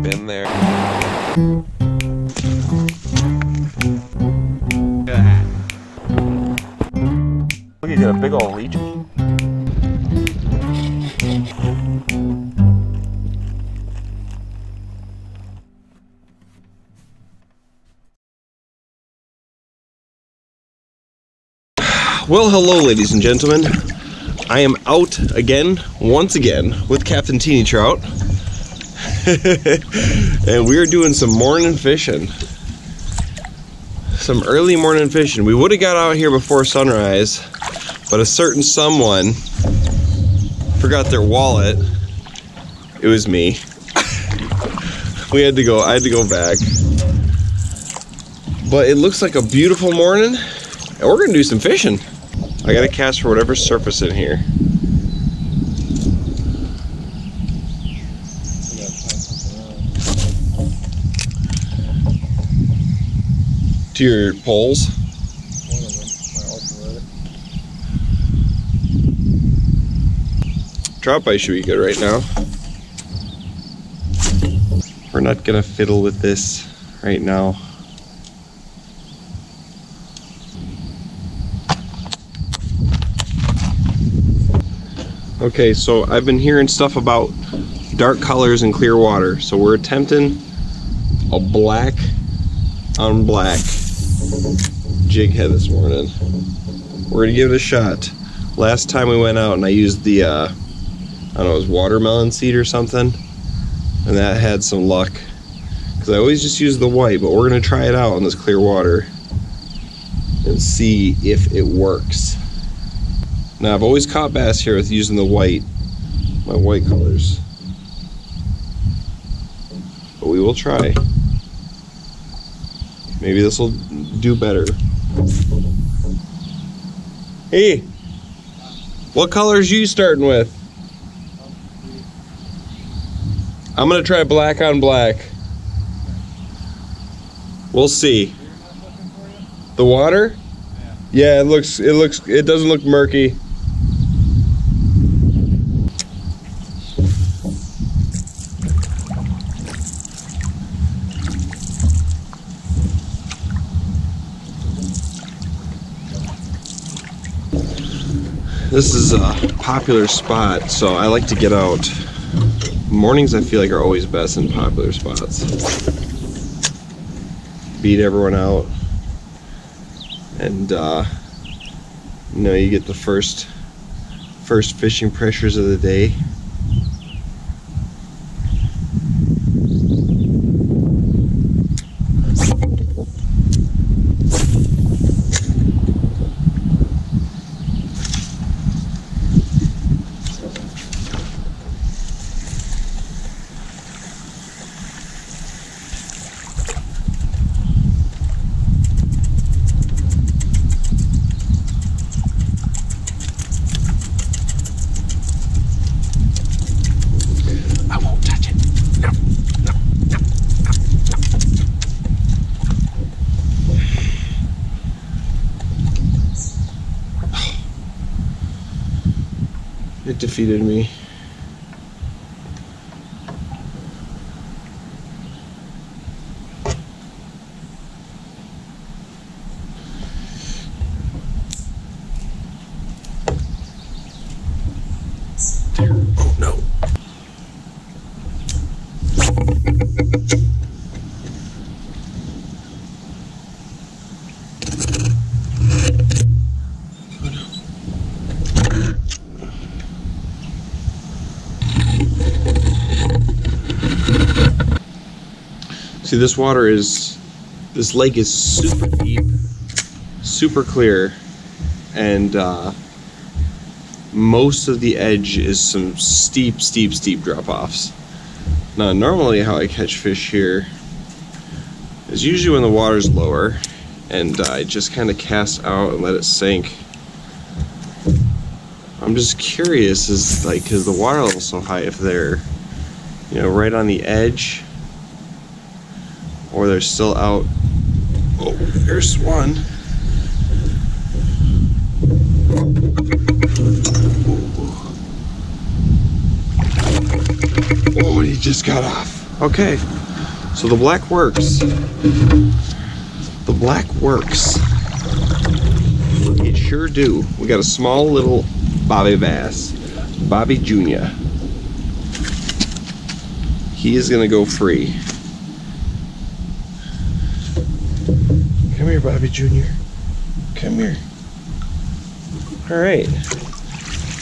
been there. Look, you got a big old leech. Well, hello ladies and gentlemen. I am out again, once again, with Captain Teeny Trout. And we are doing some morning fishing. Some early morning fishing. We would have got out here before sunrise, but a certain someone forgot their wallet. It was me. I had to go back. But it looks like a beautiful morning, and we're gonna do some fishing. I gotta cast for whatever's surfacing here. To your poles? One of them, my ultraviolet. Trout bite should be good right now. We're not gonna fiddle with this right now. Okay, so I've been hearing stuff about dark colors and clear water, so we're attempting a black on black jig head this morning. We're gonna give it a shot. Last time we went out and I used the I don't know, it was watermelon seed or something, and that had some luck because I always just use the white, but we're gonna try it out on this clear water and see if it works. Now, I've always caught bass here with using the white, my white colors. But we will try. Maybe this will do better. Hey, what colors you starting with? I'm gonna try black on black. We'll see. The water? Yeah, it doesn't look murky. This is a popular spot, so I like to get out. Mornings I feel like are always best in popular spots. Beat everyone out. And you know, you get the first fishing pressures of the day. It defeated me. Oh no. See, this lake is super deep, super clear, and most of the edge is some steep drop-offs. Now, normally how I catch fish here is usually when the water's lower, and I just kind of cast out and let it sink. I'm just curious, because the water level's so high, if they're, you know, right on the edge, or they're still out. Oh, there's one. Oh, he just got off. Okay. So the black works. The black works. It sure do. We got a small little Bobby bass. Bobby Jr. He is gonna go free. Come here, Bobby Jr. Come here. All right.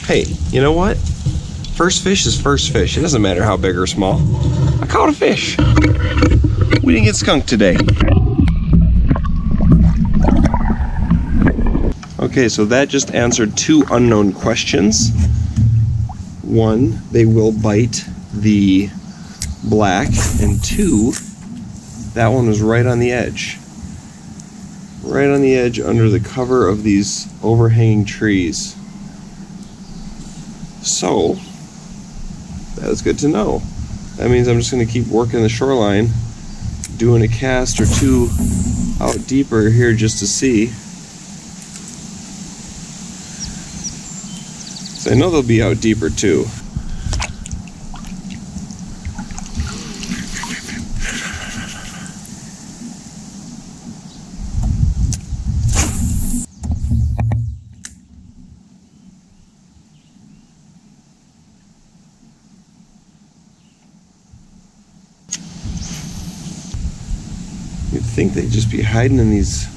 Hey, you know what? First fish is first fish. It doesn't matter how big or small. I caught a fish. We didn't get skunked today. Okay, so that just answered 2 unknown questions. 1, they will bite the black, and 2, that one was right on the edge. Right on the edge under the cover of these overhanging trees. So, that is good to know. That means I'm just going to keep working the shoreline, doing a cast or 2 out deeper here just to see. So I know they'll be out deeper too. You'd think they'd just be hiding in these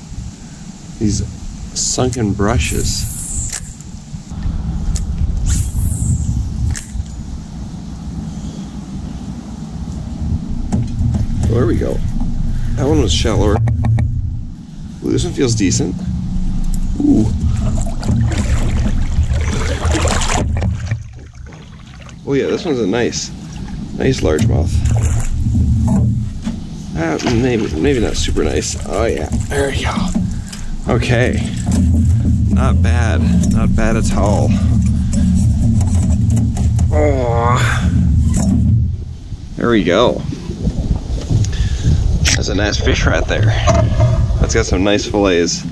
sunken brushes. Oh, there we go. That one was shallower. Ooh, this one feels decent. Ooh. Oh yeah, this one's a nice largemouth. Maybe not super nice. Oh yeah, there we go. Okay, not bad at all. Oh, there we go. That's a nice fish right there. That's got some nice fillets.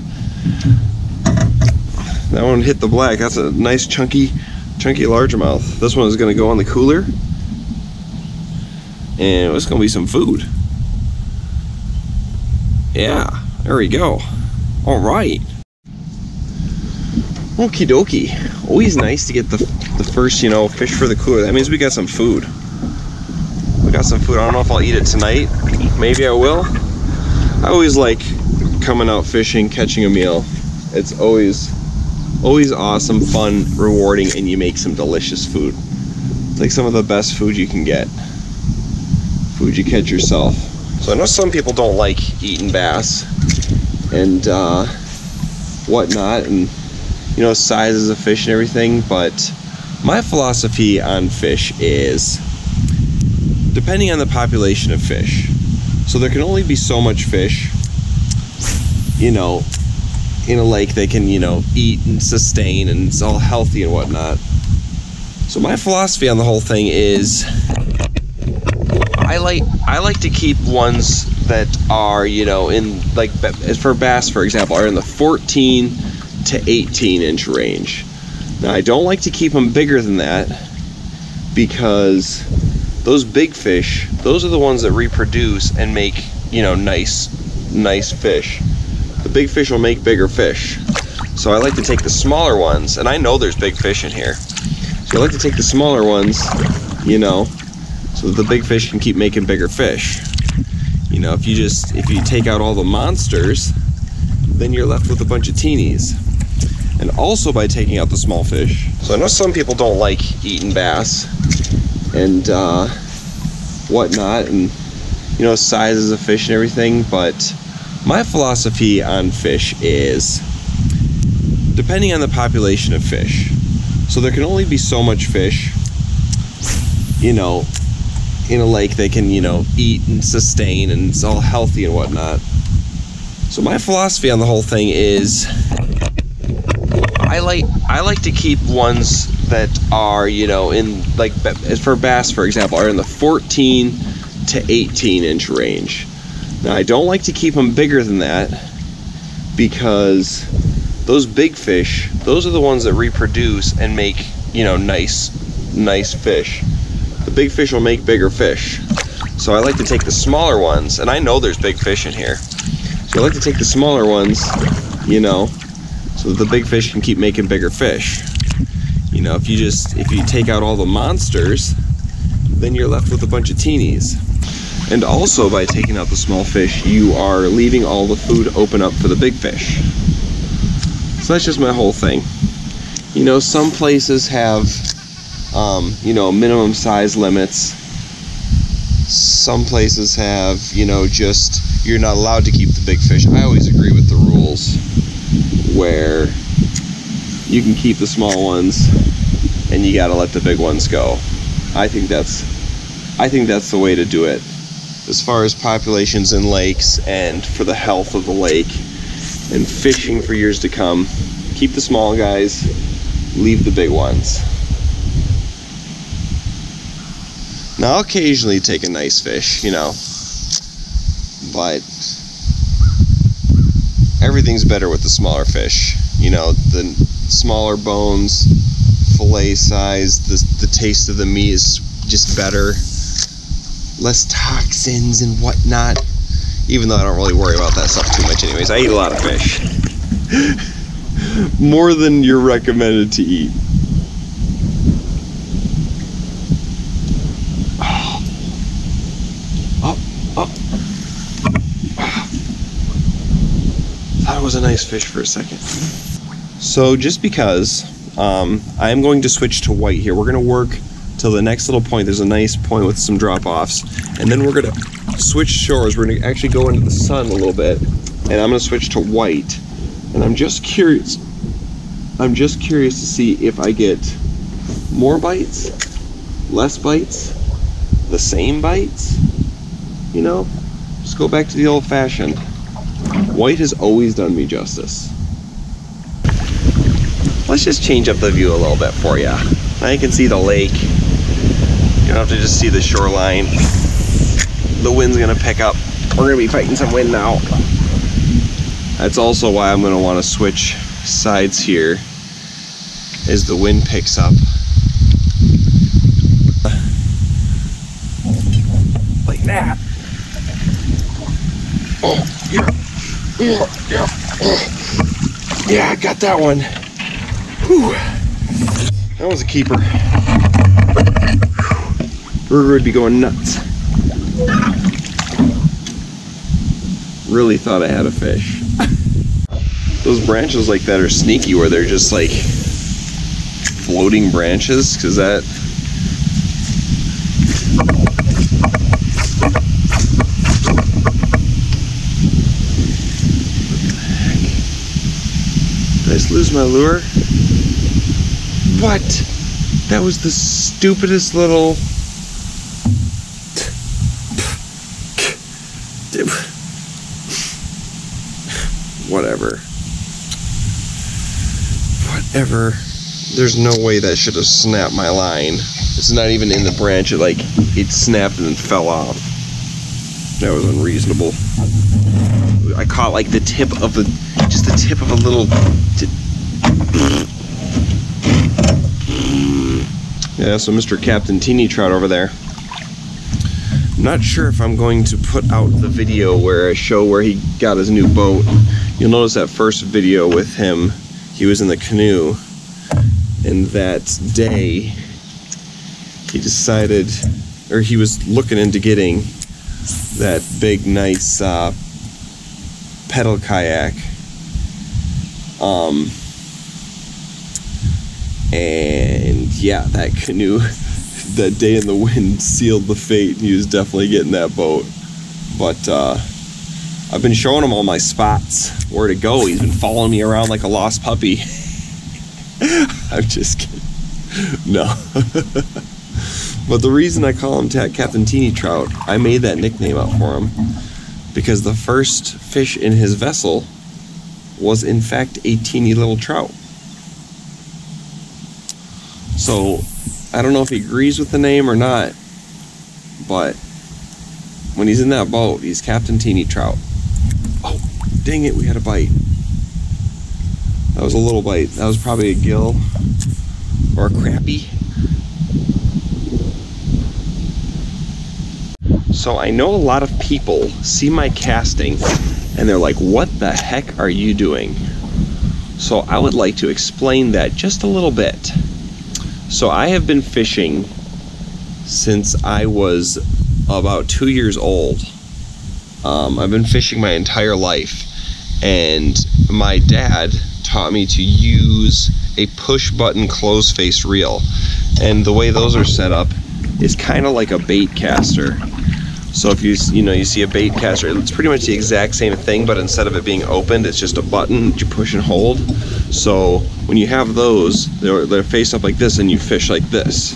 That one hit the black. That's a nice chunky largemouth. This one is going to go on the cooler, and it's going to be some food. Yeah, there we go. All right. Okie dokie. Always nice to get the first, fish for the cooler. That means we got some food. We got some food. I don't know if I'll eat it tonight. Maybe I will. I always like coming out fishing, catching a meal. It's always awesome, fun, rewarding, and you make some delicious food. It's like some of the best food you can get. Food you catch yourself. So I know some people don't like eating bass and whatnot, and sizes of fish and everything, but my philosophy on fish is depending on the population of fish. So there can only be so much fish, in a lake they can, eat and sustain, and it's all healthy and whatnot. So my philosophy on the whole thing is I like to keep ones that are, in like for bass, for example, are in the 14 to 18 inch range. Now I don't like to keep them bigger than that, because those big fish, those are the ones that reproduce and make, nice fish. The big fish will make bigger fish. So I like to take the smaller ones, and I know there's big fish in here. So I like to take the smaller ones, so that the big fish can keep making bigger fish. If you take out all the monsters, then you're left with a bunch of teenies. And also by taking out the small fish. So I know some people don't like eating bass and whatnot, and sizes of fish and everything, but my philosophy on fish is depending on the population of fish. So there can only be so much fish, in a lake they can, eat and sustain, and it's all healthy and whatnot. So my philosophy on the whole thing is I like to keep ones that are, in like for bass, for example, are in the 14 to 18 inch range. Now I don't like to keep them bigger than that, because those big fish, those are the ones that reproduce and make, nice fish. The big fish will make bigger fish. So So I like to take the smaller ones, and I know there's big fish in here. So I like to take the smaller ones, you know, so that the big fish can keep making bigger fish. You know, if you take out all the monsters, then you're left with a bunch of teenies. And also by taking out the small fish, you are leaving all the food open up for the big fish. So that's just my whole thing. You know, some places have, you know, minimum size limits. Some places have, you know, just, you're not allowed to keep the big fish. I always agree with the rules where you can keep the small ones and you gotta let the big ones go. I think that's the way to do it. As far as populations in lakes and for the health of the lake and fishing for years to come, keep the small guys, leave the big ones. Now I'll occasionally take a nice fish, you know, but everything's better with the smaller fish. You know, the smaller bones, fillet size, the taste of the meat is just better. Less toxins and whatnot. Even though I don't really worry about that stuff too much anyways. I eat a lot of fish. More than you're recommended to eat. Thought it was a nice fish for a second. So just because I am going to switch to white here, we're going to work till the next little point. There's a nice point with some drop-offs, and then we're going to switch shores. We're going to actually go into the sun a little bit, and I'm going to switch to white. And I'm just curious to see if I get more bites, less bites, the same bites, you know? Just go back to the old-fashioned. White has always done me justice. Let's just change up the view a little bit for you. Now you can see the lake. You don't have to just see the shoreline. The wind's gonna pick up. We're gonna be fighting some wind now. That's also why I'm gonna wanna switch sides here as the wind picks up. Like that. Oh, yeah. Yeah, I got that one. Whew. That was a keeper. Burger would be going nuts. Really thought I had a fish. Those branches like that are sneaky, where they're just like floating branches, because that... Did I just lose my lure? What? That was the stupidest little... Whatever. There's no way that should have snapped my line. It's not even in the branch. It snapped and then fell off. That was unreasonable. I caught like the tip of just the tip of a little... Yeah, so Mr. Captain Teeny Trout over there. I'm not sure if I'm going to put out the video where I show where he got his new boat. You'll notice that first video with him, he was in the canoe, and that day he decided, or he was looking into getting that big, nice pedal kayak. And yeah, that canoe, that day in the wind sealed the fate. He was definitely getting that boat. But I've been showing him all my spots, where to go. He's been following me around like a lost puppy. I'm just kidding. No. But the reason I call him Captain Teeny Trout, I made that nickname up for him because the first fish in his vessel was in fact a teeny little trout. So I don't know if he agrees with the name or not, but when he's in that boat, he's Captain Teeny Trout. Oh, dang it, we had a bite. That was a little bite. That was probably a gill or a crappie. So I know a lot of people see my casting and they're like, what the heck are you doing? So I would like to explain that just a little bit. So I have been fishing since I was about 2 years old. I've been fishing my entire life, and my dad taught me to use a push button close face reel, and the way those are set up is kind of like a bait caster. So if you see a bait caster, it's pretty much the exact same thing, but instead of it being opened, it's just a button that you push and hold. So when you have those, they're faced up like this, and you fish like this.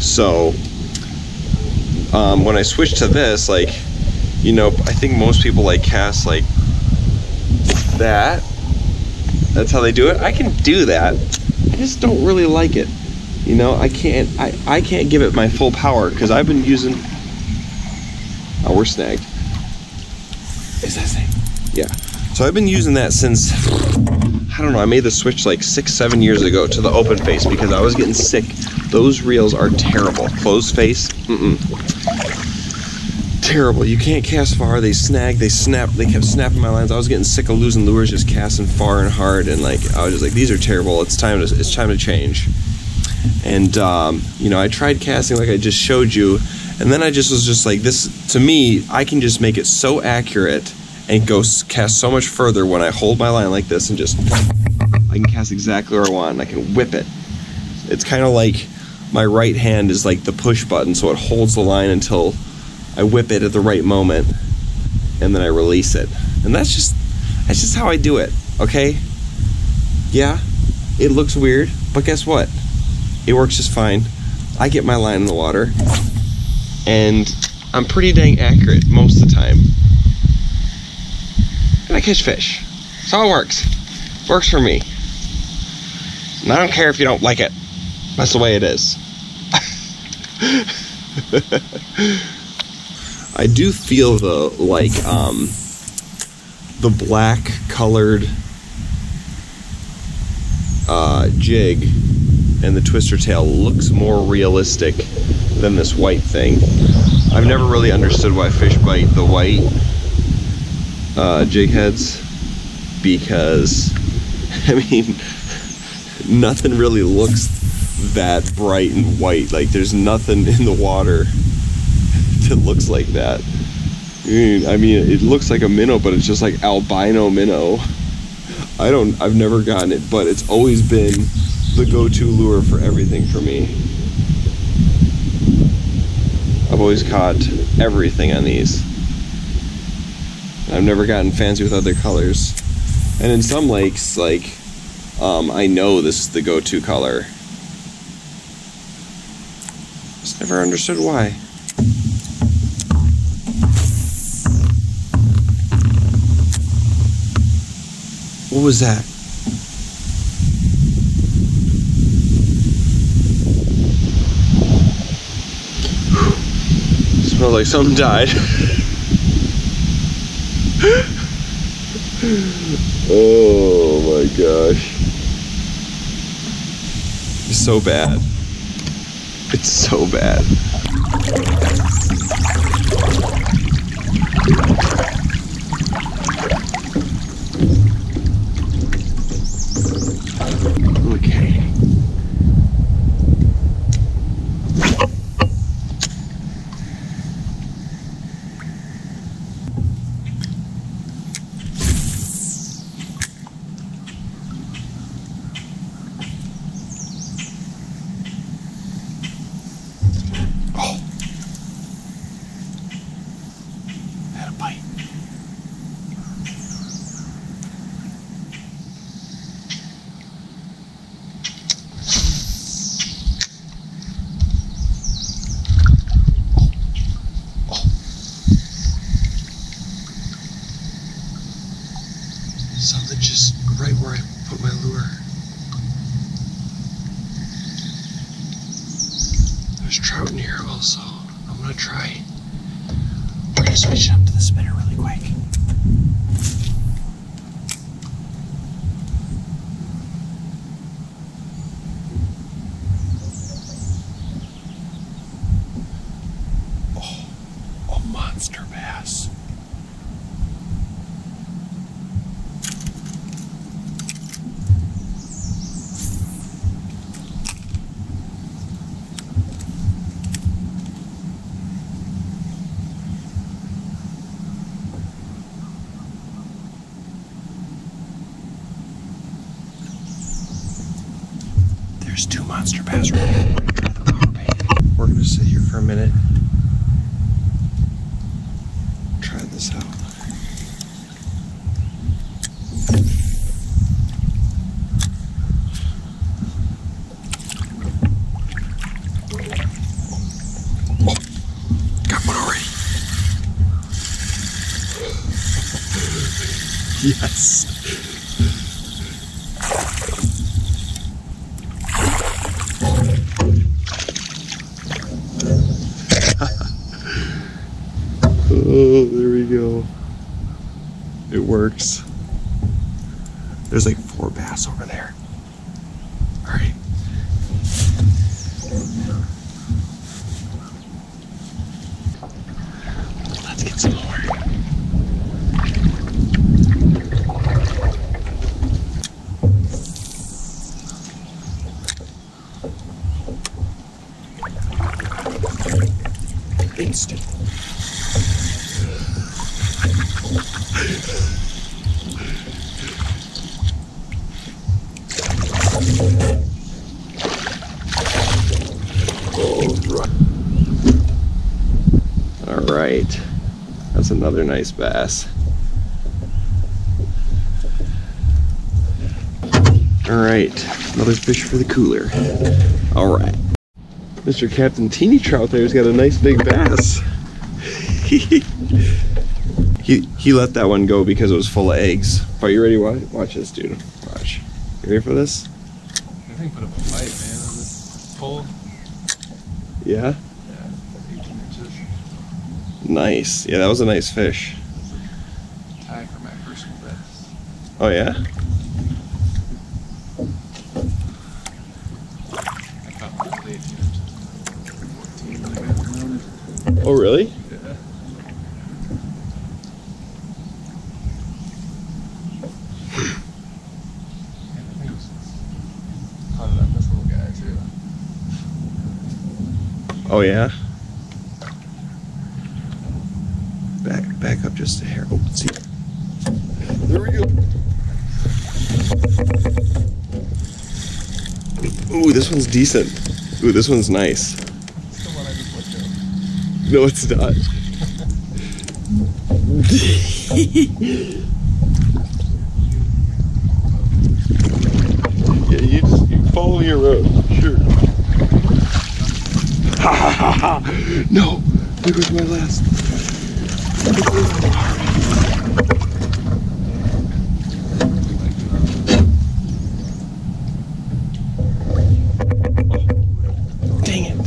So when I switched to this, like, I think most people like cast like that. That's how they do it. I can do that. I just don't really like it. I can't give it my full power because I've been using. Oh, we're snagged. Is that thing? Yeah. So I've been using that since, I don't know, I made the switch like 6-7 years ago to the open face because I was getting sick. Those reels are terrible. Closed face, terrible. You can't cast far. They snag, they snap, they kept snapping my lines. I was getting sick of losing lures, just casting far and hard, and like I was just like, these are terrible. It's time to change. And I tried casting like I just showed you, and then I was just like, this to me, I can just make it so accurate and go cast so much further when I hold my line like this and just I can cast exactly where I want and I can whip it. It's kind of like my right hand is like the push button, so it holds the line until I whip it at the right moment, and then I release it. And that's just how I do it, okay? Yeah, it looks weird, but guess what? It works just fine. I get my line in the water, and I'm pretty dang accurate most of the time. And I catch fish. That's how it works. Works for me. And I don't care if you don't like it. That's the way it is. I do feel though like the black colored jig and the twister tail looks more realistic than this white thing. I've never really understood why fish bite the white jig heads, because I mean nothing really looks that bright and white. Like there's nothing in the water that looks like that. I mean it looks like a minnow, but it's just like albino minnow. I've never gotten it, but it's always been the go-to lure for everything for me. I've always caught everything on these. I've never gotten fancy with other colors. And in some lakes, like, I know this is the go-to color. Just never understood why. What was that? Smells like something died. Oh my gosh. It's so bad. It's so bad. Okay. Something just right where I put my lure. There's trout in here also. I'm gonna try. We're gonna switch it up to the spinner really quick. Oh. monster bass. There's 2 monster bass right here. We're gonna sit here for a minute. Try this out. Oh, got one already. Yes. Oh, there we go. It works. There's like 4 bass over there. All right. Let's get some more. Instant. All right, that's another nice bass. All right, another fish for the cooler. All right, Mr. Captain Teeny Trout there's got a nice big bass. He let that one go because it was full of eggs. Are you ready? Watch this, dude. Watch. You ready for this? I think put up a fight, man, on this pole. Yeah? Yeah, 18 inches. Nice. Yeah, that was a nice fish. Tie for my first bass. Oh, yeah? I caught one at 18 inches. 14 when I got around. Oh, really? Yeah. Oh yeah. Back up just a hair. Oh, see. There we go. Ooh, this one's decent. Ooh, this one's nice. It's the one I just looked at. No, it's not. Yeah, you follow your road. Sure. Ha ha ha ha! No! There goes my last. Dang it!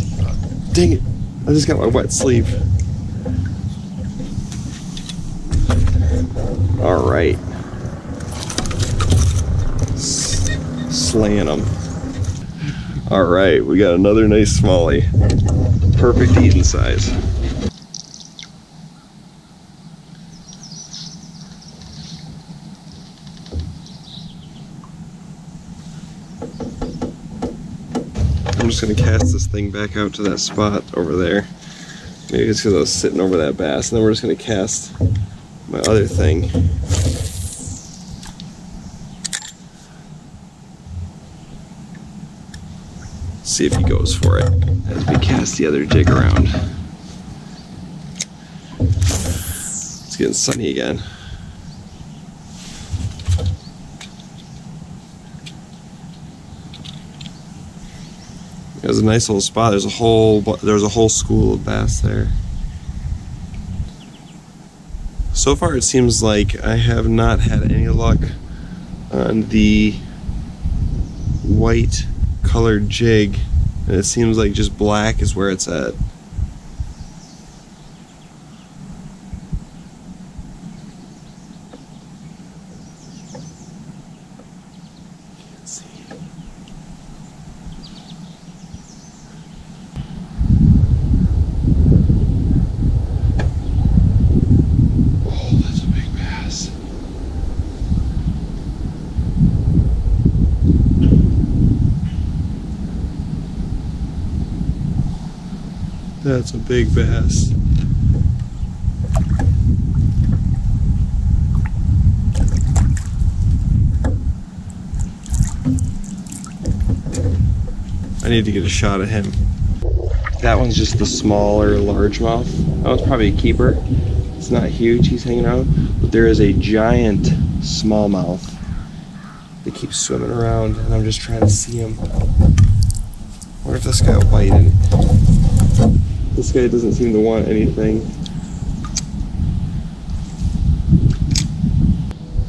Dang it! I just got my wet sleeve. All right. Slaying them. All right, we got another nice smallie. Perfect eating size. I'm just gonna cast this thing back out to that spot over there. Maybe it's because I was sitting over that bass, and then we're just gonna cast my other thing. See if he goes for it as we cast the other jig around. It's getting sunny again. It was a nice little spot. There's a whole school of bass there. So far it seems like I have not had any luck on the white colored jig, and it seems like just black is where it's at. Can't see. That's a big bass. I need to get a shot of him. That one's just the smaller largemouth. That one's probably a keeper. It's not huge, he's hanging out. But there is a giant smallmouth that keeps swimming around, and I'm just trying to see him. What if this guy will bite in? This guy doesn't seem to want anything.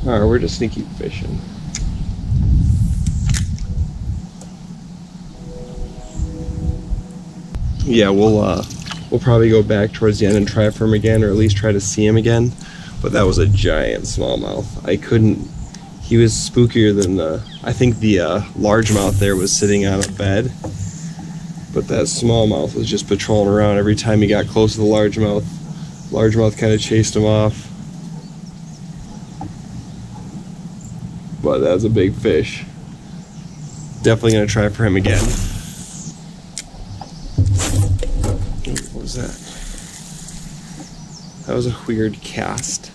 Alright, we're just gonna keep fishing. Yeah, we'll probably go back towards the end and try for him again, or at least try to see him again. But that was a giant smallmouth. I couldn't. He was spookier than I think the largemouth there was sitting on a bed. But that smallmouth was just patrolling around. Every time he got close to the largemouth kind of chased him off. But that was a big fish. Definitely gonna try for him again. What was that? That was a weird cast.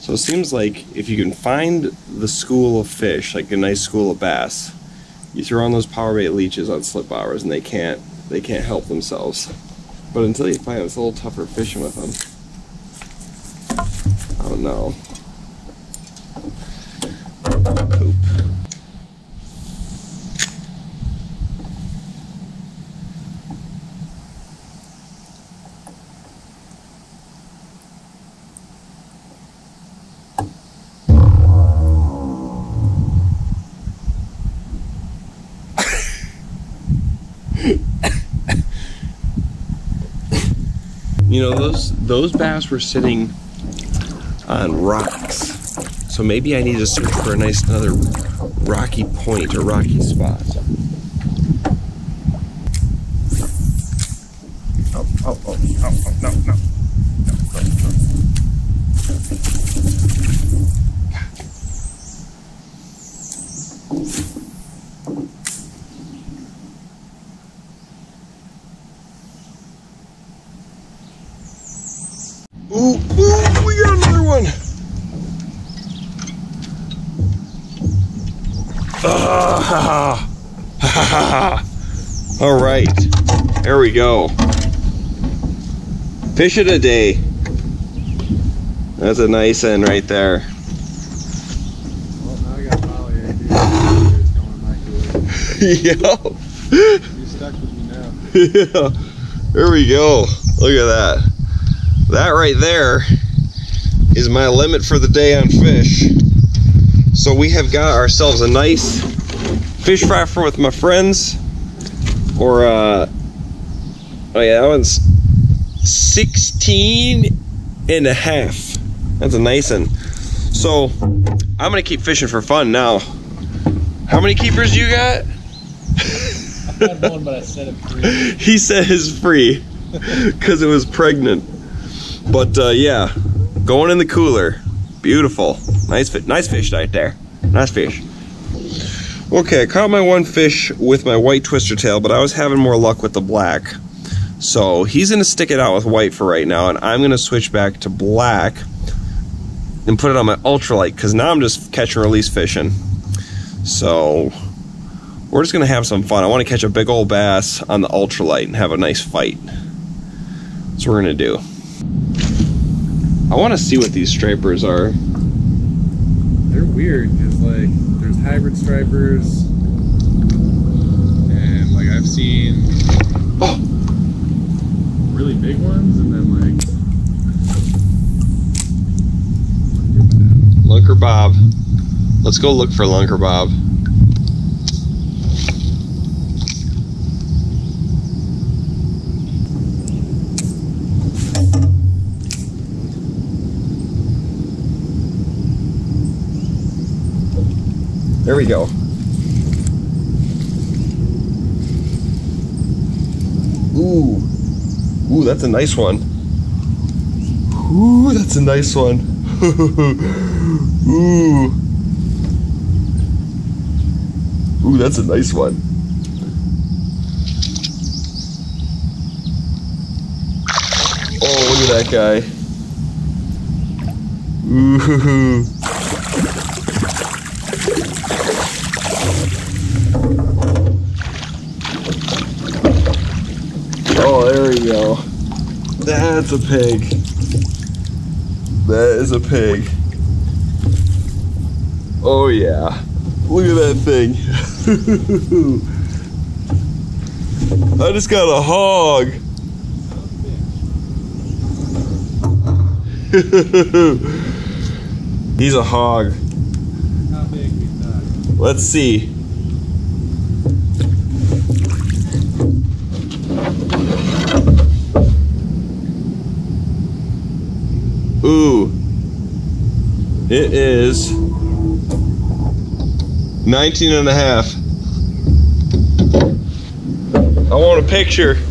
So it seems like if you can find the school of fish, like a nice school of bass, you throw on those power bait leeches on slip bowers and they can't help themselves. But until you find it, it's a little tougher fishing with them. I don't know. Poop. You know, those bass were sitting on rocks. So maybe I need to search for a nice another rocky point or rocky spot. Oh, no. Ooh, we got another one. All right, there we go. Fish of the day. That's a nice end right there. Well, now I got Molly right here. It's going my way. Yeah. You're stuck with me now. Yeah. There we go. Look at that. That right there is my limit for the day on fish. So we have got ourselves a nice fish fry for with my friends. Or oh yeah, that one's 16 and a half. That's a nice one. So I'm gonna keep fishing for fun now. How many keepers you got? I had one, but I set it free. He said it's free because it was pregnant. But yeah, going in the cooler. Beautiful. Nice fish right there. Nice fish. Okay, I caught my one fish with my white twister tail, but I was having more luck with the black. So he's gonna stick it out with white for right now, and I'm gonna switch back to black and put it on my ultralight, because now I'm just catch and release fishing. So we're just gonna have some fun. I wanna catch a big old bass on the ultralight and have a nice fight. That's what we're gonna do. I want to see what these stripers are. They're weird, because like there's hybrid stripers, and like I've seen really big ones, and then like Lunker Bob. Let's go look for Lunker Bob. There we go. Ooh, that's a nice one. Ooh, that's a nice one. Ooh, that's a nice one. Oh, look at that guy. Ooh. Oh, there we go. That's a pig. That is a pig. Oh yeah. Look at that thing. I just got a hog. He's a hog. How big is that? Let's see. Ooh. It is 19 and a half. I want a picture. 19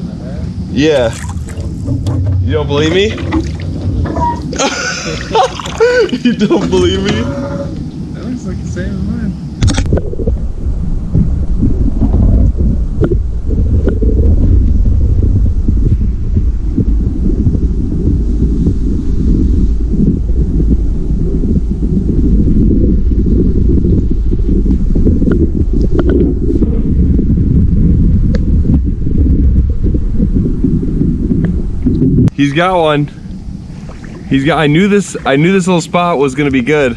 and a half? Yeah. You don't believe me? You don't believe me? That looks like the same as mine. He's got one. He's got. I knew this little spot was gonna be good.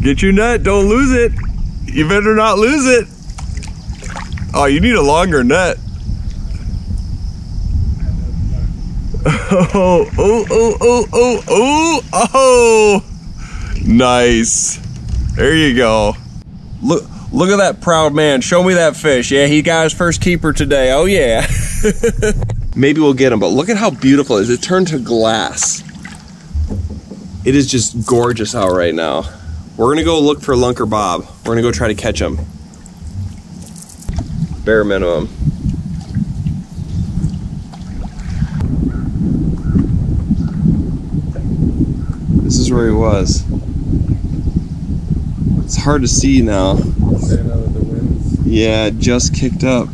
Get your net. Don't lose it. You better not lose it. Oh, you need a longer net. Oh, oh, oh, oh, oh, oh, oh. Nice. There you go. Look at that proud man. Show me that fish. Yeah, he got his first keeper today. Oh yeah. Maybe we'll get him, but look at how beautiful it is. It turned to glass. It is just gorgeous out right now. We're gonna go look for Lunker Bob. We're gonna go try to catch him. Bare minimum. This is where he was. It's hard to see now. Yeah, it just kicked up.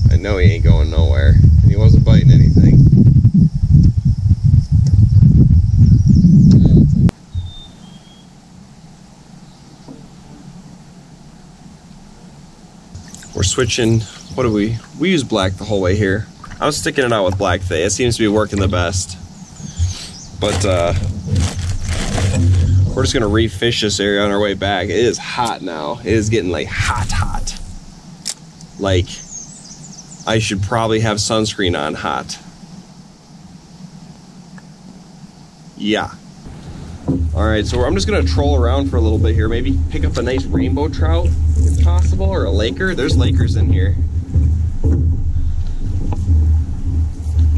I know he ain't going nowhere. And he wasn't biting anything. We're switching. What do we use black the whole way here. I was sticking it out with black today. It seems to be working the best. But we're just gonna refish this area on our way back. It is hot now. It is getting like hot. Like, I should probably have sunscreen on hot. Yeah. All right, so I'm just gonna troll around for a little bit here. Maybe pick up a nice rainbow trout if possible, or a laker. There's lakers in here.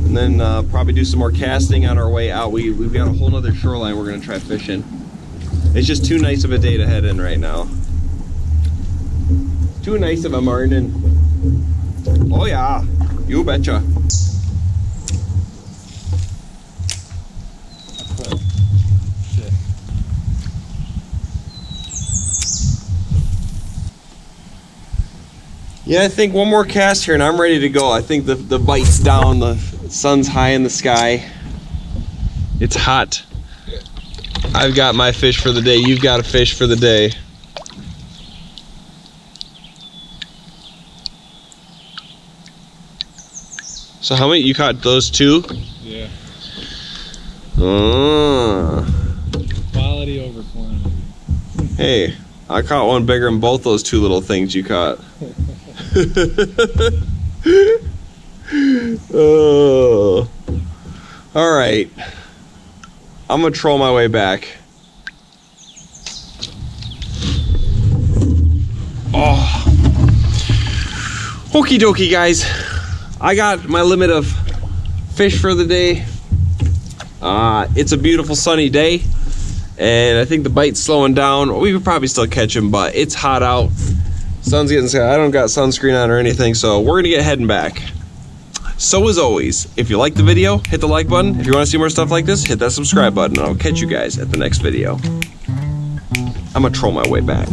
And then probably do some more casting on our way out. We've got a whole nother shoreline we're gonna try fishing. It's just too nice of a day to head in right now. Too nice of a morning. Oh yeah, you betcha. Yeah, I think one more cast here and I'm ready to go. I think the bite's down, the sun's high in the sky. It's hot. I've got my fish for the day. You've got a fish for the day. So how many, you caught those two? Yeah. Quality over quantity. Hey, I caught one bigger than both those two little things you caught. Oh. All right. I'm gonna troll my way back. Oh. Okie dokie, guys. I got my limit of fish for the day. It's a beautiful sunny day, and I think the bite's slowing down. We could probably still catch him, but it's hot out. Sun's getting sky. I don't got sunscreen on or anything, so we're gonna get heading back. So as always, if you like the video, hit the like button. If you want to see more stuff like this, hit that subscribe button, and I'll catch you guys at the next video. I'm gonna troll my way back.